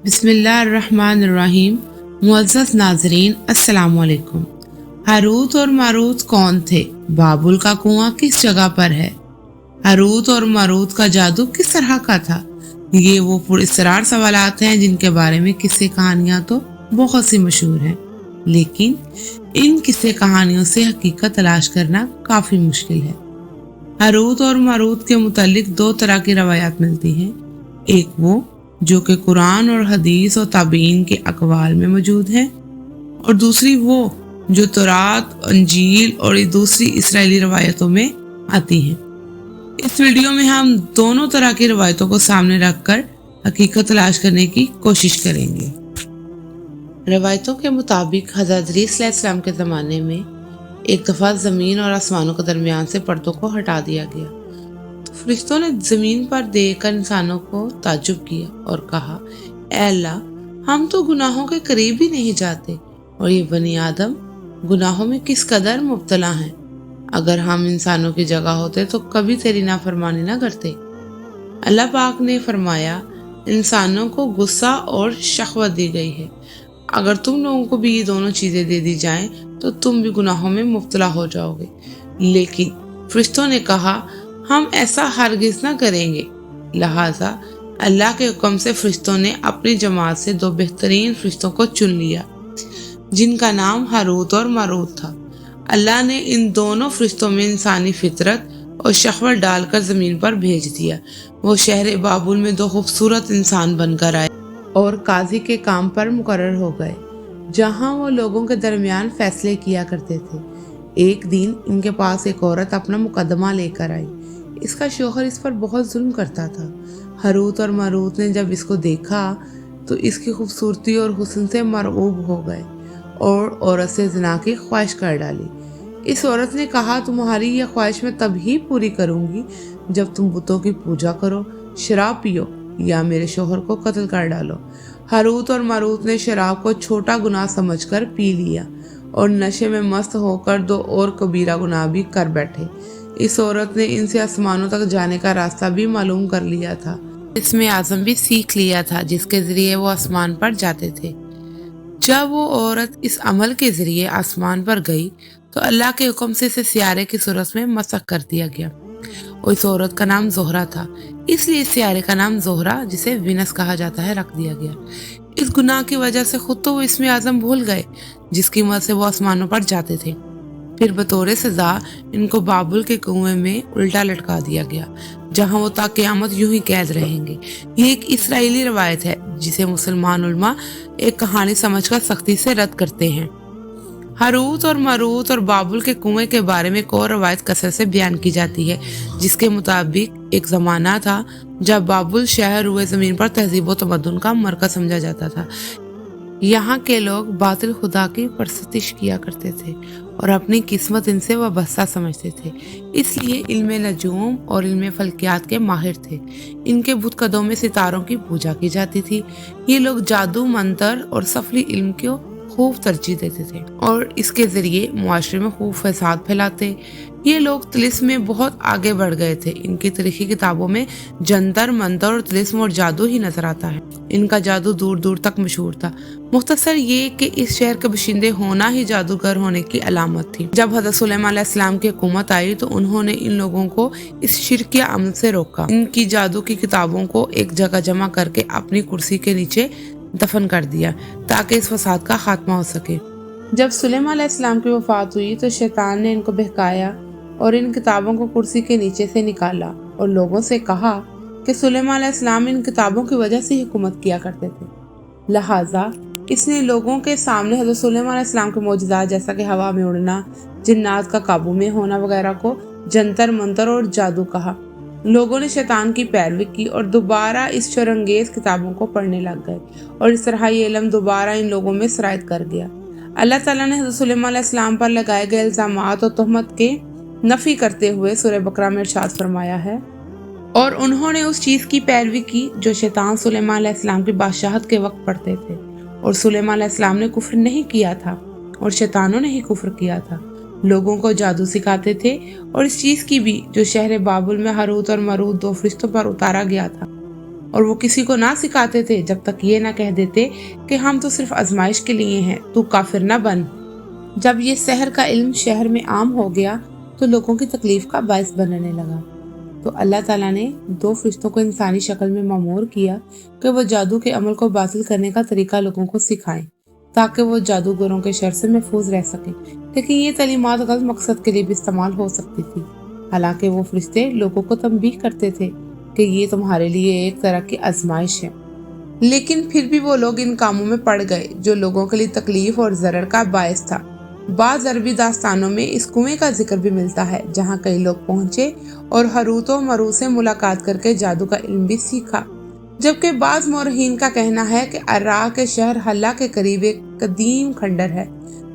बिस्मिल्लाहिर्रहमानिर्रहीम। मुअज़्ज़ज़ नाज़रीन, अस्सलाम वालेकुम। हारूत और मारूत कौन थे? बाबुल का कुआं किस जगह पर है? हारूत और मारूत का जादू किस तरह का था? ये वो पुरअसरार सवालात हैं जिनके बारे में किस्से कहानियां तो बहुत सी मशहूर हैं, लेकिन इन किस्से कहानियों से हकीकत तलाश करना काफी मुश्किल है। हारूत और मारूत के मुतालिक दो तरह की रवायात मिलती हैं। एक वो जो कि कुरान और हदीस और ताबीन के अकवाल में मौजूद है, और दूसरी वो जो तौरात, अंजील और दूसरी इसराइली रवायतों में आती है। इस वीडियो में हम दोनों तरह की रवायतों को सामने रखकर हकीकत तलाश करने की कोशिश करेंगे। रवायतों के मुताबिक हज़रत ईसा अलैहिस्सलाम के ज़माने में एक दफ़ा ज़मीन और आसमानों के दरमियान से पर्दों को हटा दिया गया, तो फरिश्तों ने ज़मीन पर देखकर इंसानों को ताज्जुब किया और कहा, ऐ अल्लाह, हम तो गुनाहों के करीब भी नहीं जाते, और ये बनी आदम गुनाहों में किस कदर मुब्तला हैं। अगर हम इंसानों की जगह होते तो कभी तेरी नाफरमानी ना करते। अल्लाह पाक ने फरमाया, इंसानों को गुस्सा और शहवत दी गई है। अगर तुम लोगों को भी ये दोनों चीजें दे दी जाएं तो तुम भी गुनाहों में मुब्तला हो जाओगे। लेकिन फरिश्तों ने कहा, हम ऐसा हरगिज ना करेंगे। लिहाजा अल्लाह के हुक्म से फरिश्तों ने अपनी जमात से दो बेहतरीन फरिश्तों को चुन लिया, जिनका नाम हारूत और मारूत था। अल्लाह ने इन दोनों फरिश्तों में इंसानी फितरत और शहवत डालकर जमीन पर भेज दिया। वो शहर बाबुल में दो खूबसूरत इंसान बनकर आए और काजी के काम पर मुकर्रर हो गए, जहां वो लोगों के दरमियान फैसले किया करते थे। एक दिन इनके पास एक औरत अपना मुकदमा लेकर आई। इसका शौहर इस पर बहुत जुल्म करता था। हारूत और मारूत ने जब इसको देखा तो इसकी खूबसूरती और हुस्न से मरऊब हो गए और औरत से ज़िना की ख्वाहिश कर डाली। इस औरत ने कहा, तुम्हारी यह ख्वाहिश मैं तभी पूरी करूंगी जब तुम बुतों की पूजा करो, शराब पियो या मेरे शौहर को कत्ल कर डालो। हारूत और मारूत ने शराब को छोटा गुनाह समझकर पी लिया और नशे में मस्त होकर दो और कबीरा गुनाह भी कर बैठे। इस औरत ने इनसे आसमानों तक जाने का रास्ता भी मालूम कर लिया था, इसमें आज़म भी सीख लिया था, जिसके जरिए वो आसमान पर जाते थे। जब वो औरत इस अमल के जरिए आसमान पर गई तो अल्लाह के हुक्म से इसे सियारे की सूरत में मसख कर दिया गया, और इस औरत का नाम जोहरा था, इसलिए इस सियारे का नाम जोहरा, जिसे विनस कहा जाता है, रख दिया गया। इस गुनाह की वजह से खुद तो वो इसमें आज़म भूल गए, जिसकी मदद से वो आसमानों पर जाते थे। फिर बतौर सजा इनको बाबुल के कुएं में उल्टा लटका दिया गया, जहां वो ता क़यामत यूं ही कैद रहेंगे। ये एक इसराइली रवायत है जिसे मुसलमान उलमा एक कहानी समझकर सख्ती से रद्द करते हैं। हारूत और मारूत और बाबुल के कुएं के बारे में एक और रवायत कसरत से बयान की जाती है, जिसके मुताबिक एक ज़माना था जब बाबुल शहर हुए ज़मीन पर तहजीब व तमद्दुन का मरकज़ समझा जाता था। यहाँ के लोग बातिल खुदा की परस्तिश किया करते थे और अपनी किस्मत इनसे वाबस्ता समझते थे, इसलिए इल्म नजूम और इल्म फल्कियात के माहिर थे। इनके बुत कदों में सितारों की पूजा की जाती थी। ये लोग जादू, मंतर और सफली इल्म को खूब तरजीह देते थे और इसके जरिए मुआशरे में खूब फसाद फैलाते। ये लोग तिलिस्म में बहुत आगे बढ़ गए थे। इनकी तारीखी किताबों में जंतर मंतर और तिलिस्म और जादू ही नजर आता है। इनका जादू दूर दूर तक मशहूर था। मुख्तसर ये कि इस शहर के बशिंदे होना ही जादूगर होने की अलामत थी। जब हज़रत सुलेमान अलैहिस्सलाम की हुकूमत आई तो उन्होंने इन लोगों को इस शिरकिया अमल से रोका। इनकी जादू की किताबों को एक जगह जमा करके अपनी कुर्सी के नीचे दफन कर दिया ताकि इस फसाद का खात्मा हो सके। जब सुलेमान अलैहिस्सलाम की वफात हुई तो शैतान ने इनको बहकाया और इन किताबों को कुर्सी के नीचे से निकाला और लोगों से कहा कि सुलेमान अलैहिस्सलाम इन किताबों की वजह से हुकूमत किया करते थे। लिहाजा इसने लोगों के सामने हज़रत सुलेमान अलैहिस्सलाम के मौजूदात जैसा कि हवा में उड़ना, जिन्नात का काबू में होना वगैरह को जंतर मंतर और जादू कहा। लोगों ने शैतान की पैरवी की और दोबारा इस शरंगेज किताबों को पढ़ने लग गए और इस तरह ये इल्म दोबारा इन लोगों में सरायत कर गया। अल्लाह ताला ने हज़रत सुलेमान अलैहिस्सलाम पर लगाए गए इल्ज़ामात और तहमत के नफ़ी करते हुए सूरह बकरा में इरशाद फरमाया है, और उन्होंने उस चीज़ की पैरवी की जो शैतान सुलेमान अलैहिस्सलाम की बादशाहत के वक्त पढ़ते थे, और सुलेमान अलैहिस्सलाम ने कुफ्र नहीं किया था और शैतानों ने ही कुफ्र किया था। लोगों को जादू सिखाते थे और इस चीज़ की भी जो शहर बाबुल में हारूत और मारूत दो फरिश्तों पर उतारा गया था। اور وہ کسی کو نہ سکھاتے تھے جب تک یہ نہ کہہ دیتے کہ ہم تو صرف آزمائش کے لیے ہیں، تو کافر نہ بن۔ جب یہ سحر کا علم شہر میں عام ہو گیا تو لوگوں کی تکلیف کا باعث بننے لگا، تو اللہ تعالیٰ نے 2 فرشتوں کو انسانی شکل میں مامور کیا کہ وہ جادو کے عمل کو باطل کرنے کا طریقہ لوگوں کو سکھائیں تاکہ وہ جادوگروں کے شر سے محفوظ رہ سکیں، لیکن یہ تعلیمات غلط مقصد کے لیے بھی استعمال ہو سکتی تھی۔ حالانکہ وہ فرشتے لوگوں کو تنبیہ کرتے تھے کہ یہ تمہارے لیے ایک طرح کی آزمائش ہے، لیکن پھر بھی وہ لوگ ان کاموں میں پڑ گئے جو لوگوں کے لیے تکلیف اور ضرر کا باعث تھا۔ بعض عربی داستانوں میں اس کنویں کا ذکر بھی ملتا ہے جہاں کئی لوگ پہنچے اور ہاروت و ماروت سے ملاقات کر کے جادو کا علم بھی سیکھا، جبکہ بعض مورخین کا کہنا ہے کہ عراق کے شہر حلہ کے قریب ایک قدیم کھنڈر ہے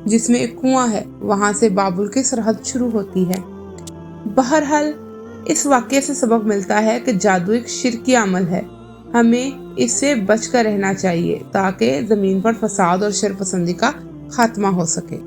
جس میں ایک کنواں ہے، وہاں سے بابل کی سرحد شروع ہوتی ہے۔ بہرحال اس واقعے سے سبق ملتا ہے کہ جادو ایک شرکی عمل ہے، ہمیں اس سے بچ کر رہنا چاہیے تاکہ زمین پر فساد اور شر پسندی کا خاتمہ ہو سکے۔